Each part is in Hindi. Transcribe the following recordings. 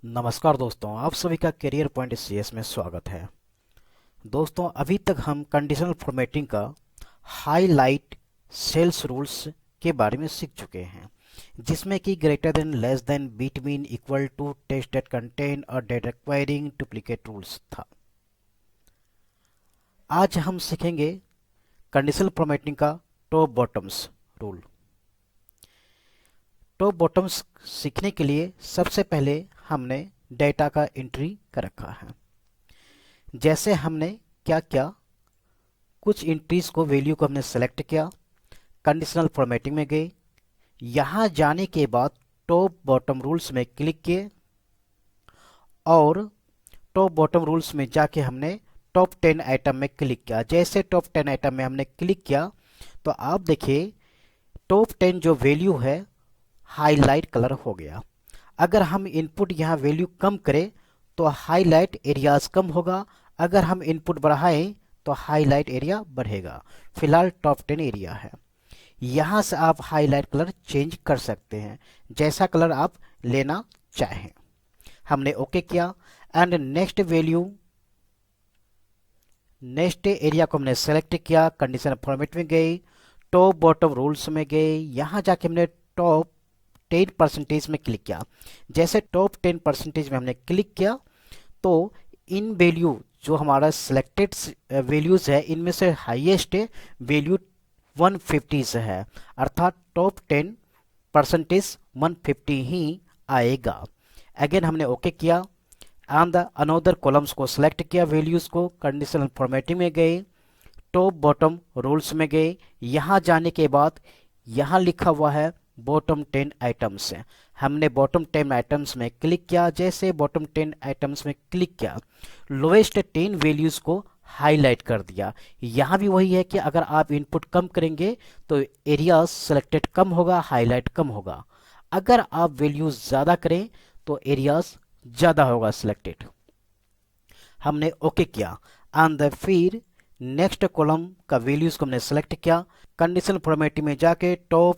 नमस्कार दोस्तों, आप सभी का करियर पॉइंट सीएस में स्वागत है। दोस्तों, अभी तक हम कंडीशनल फॉर्मेटिंग का हाईलाइट सेल्स रूल्स के बारे में सीख चुके हैं, जिसमें कि greater than, less than, between, equal to, text that contain और डेटा एक्वायरिंग डुप्लीकेट रूल्स था। आज हम सीखेंगे कंडीशनल फॉर्मेटिंग का top bottoms rule. Top bottoms सीखने के लिए सबसे पहले हमने डेटा का एंट्री कर रखा है। जैसे हमने क्या किया, कुछ एंट्रीज को, वैल्यू को हमने सेलेक्ट किया, कंडीशनल फॉर्मेटिंग में गए, यहाँ जाने के बाद टॉप बॉटम रूल्स में क्लिक किए और टॉप बॉटम रूल्स में जाके हमने टॉप 10 आइटम में क्लिक किया। जैसे टॉप 10 आइटम में हमने क्लिक किया तो आप देखिए टॉप 10 जो वैल्यू है हाईलाइट कलर हो गया। अगर हम इनपुट यहाँ वैल्यू कम करें तो हाईलाइट एरियाज कम होगा, अगर हम इनपुट बढ़ाएं तो हाईलाइट एरिया बढ़ेगा। फिलहाल टॉप 10 एरिया है। यहाँ से आप हाईलाइट कलर चेंज कर सकते हैं, जैसा कलर आप लेना चाहें। हमने ओके किया and next value, next area को हमने सेलेक्ट किया, कंडीशनल फॉर्मेट में गए, टॉप बॉटम रूल्स में गए, यहाँ जाके हमने टॉप 10% में क्लिक किया। जैसे टॉप 10% में हमने क्लिक किया तो इन वैल्यू जो हमारा सिलेक्टेड वैल्यूज है, इनमें से हाईएस्ट वैल्यू 150 से है, अर्थात टॉप 10% 150 ही आएगा। अगेन हमने ओके किया एंड द अनदर कॉलम्स को सिलेक्ट किया, वैल्यूज को, कंडीशनल फॉर्मेटिंग में गए, टॉप बॉटम रूल्स में गए, यहाँ जाने के बाद यहाँ लिखा हुआ है बॉटम 10 आइटम्स है, हमने बॉटम 10 आइटम्स में क्लिक किया। जैसे बॉटम 10 आइटम्स में क्लिक किया, लोएस्ट 10 वैल्यूज को हाईलाइट कर दिया। यहाँ भी वही है कि अगर आप इनपुट कम करेंगे तो एरिया सेलेक्टेड कम होगा, हाईलाइट कम होगा। अगर आप वैल्यूज ज़्यादा करें तो एरियाज ज़्यादा होगा सिलेक्टेड। हमने ओके किया एंड फिर नेक्स्ट कॉलम का वैल्यूज को हमने सेलेक्ट किया, कंडीशनल फॉर्मेटिंग में जाके टॉप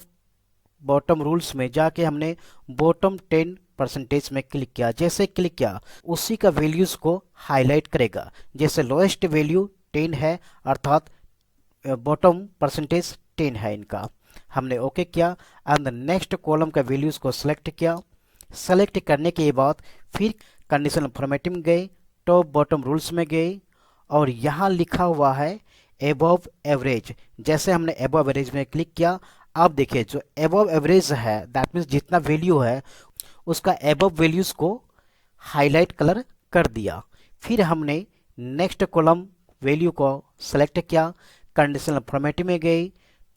बॉटम रूल्स में जाके हमने बॉटम 10% में क्लिक किया। जैसे क्लिक किया उसी का वैल्यूज को हाईलाइट करेगा। जैसे लोएस्ट वैल्यू 10 है, अर्थात बॉटम परसेंटेज 10 है इनका। हमने ओके किया एंड नेक्स्ट कॉलम का वैल्यूज को सिलेक्ट किया। सेलेक्ट करने के बाद फिर कंडीशनल फॉर्मेटिंग में गए, टॉप बॉटम रूल्स में गए और यहाँ लिखा हुआ है एबव एवरेज। जैसे हमने एबव एवरेज में क्लिक किया, आप देखिए जो एबव एवरेज है, दैट मीन्स जितना वैल्यू है उसका एबव वैल्यूज को हाईलाइट कलर कर दिया। फिर हमने नेक्स्ट कॉलम वैल्यू को सेलेक्ट किया, कंडीशनल फॉर्मेटिंग में गई,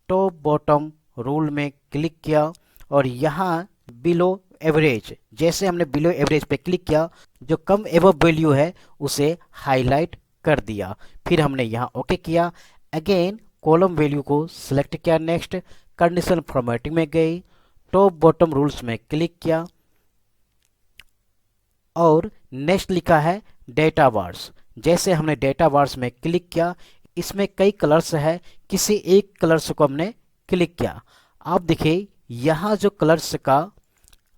टॉप बॉटम रूल में क्लिक किया और यहाँ बिलो एवरेज, जैसे हमने बिलो एवरेज पे क्लिक किया, जो कम एबव वैल्यू है उसे हाईलाइट कर दिया। फिर हमने यहाँ ओके किया, अगेन कॉलम वैल्यू को सिलेक्ट किया, नेक्स्ट कंडीशनल फॉर्मेटिंग में गई, टॉप बॉटम रूल्स में क्लिक किया और नेक्स्ट लिखा है डेटा बार्स। जैसे हमने डेटा बार्स में क्लिक किया, इसमें कई कलर्स है, किसी एक कलर्स को हमने क्लिक किया। आप देखिए यहाँ जो कलर्स का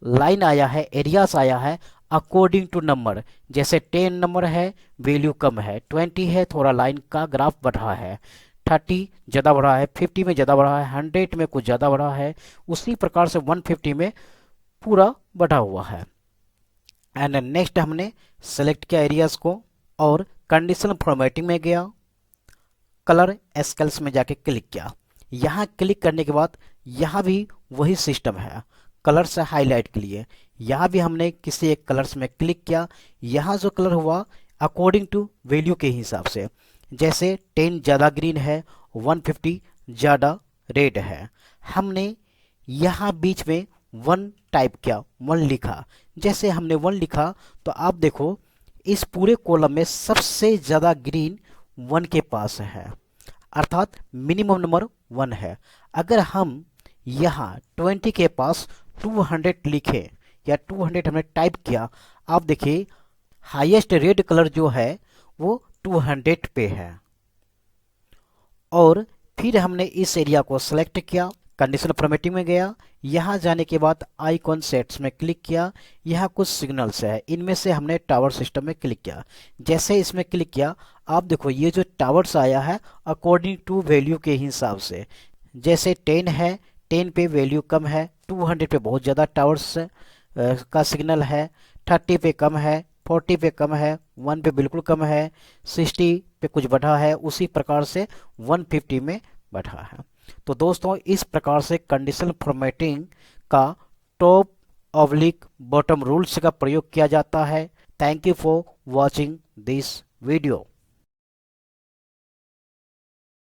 लाइन आया है, एरियाज आया है अकॉर्डिंग टू नंबर। जैसे 10 नंबर है, वैल्यू कम है, 20 है, थोड़ा लाइन का ग्राफ बढ़ा है, 30 ज़्यादा बढ़ा है, 50 में ज़्यादा बढ़ा है, 100 में कुछ ज़्यादा बढ़ा है, उसी प्रकार से 150 में पूरा बढ़ा हुआ है। एंड नेक्स्ट हमने सेलेक्ट किया एरियाज को और कंडीशनल फॉर्मेटिंग में गया, कलर स्केल्स में जाके क्लिक किया। यहाँ क्लिक करने के बाद यहाँ भी वही सिस्टम है कलर से हाईलाइट के लिए। यहाँ भी हमने किसी एक कलर्स में क्लिक किया, यहाँ जो कलर हुआ अकॉर्डिंग टू वैल्यू के हिसाब से। जैसे 10 ज़्यादा ग्रीन है, 150 ज़्यादा रेड है। हमने यहाँ बीच में 1 टाइप किया, 1 लिखा। जैसे हमने 1 लिखा तो आप देखो इस पूरे कॉलम में सबसे ज़्यादा ग्रीन 1 के पास है, अर्थात मिनिमम नंबर 1 है। अगर हम यहाँ 20 के पास 200 लिखे या 200 हमने टाइप किया, आप देखिए हाईएस्ट रेड कलर जो है वो 200 पे है। और फिर हमने इस एरिया को सेलेक्ट किया, कंडीशनल फॉर्मेटिंग में गया। यहाँ जाने के बाद आइकॉन सेट्स में क्लिक किया। यहाँ कुछ सिग्नल्स है, इनमें से हमने टावर सिस्टम में क्लिक किया। जैसे इसमें क्लिक किया, आप देखो ये जो टावर्स आया है अकॉर्डिंग टू वैल्यू के हिसाब से, जैसे 10 है, 10 पे वैल्यू कम है, 200 पे बहुत ज़्यादा टावर्स का सिग्नल है, 30 पे कम है, 40 पे कम है, 1 पे बिल्कुल कम है, 60 पे कुछ बढ़ा है, उसी प्रकार से 150 में बढ़ा है। तो दोस्तों इस प्रकार से कंडीशनल फॉर्मेटिंग का टॉप ऑब्लिक बॉटम रूल्स का प्रयोग किया जाता है। Thank you for watching this video.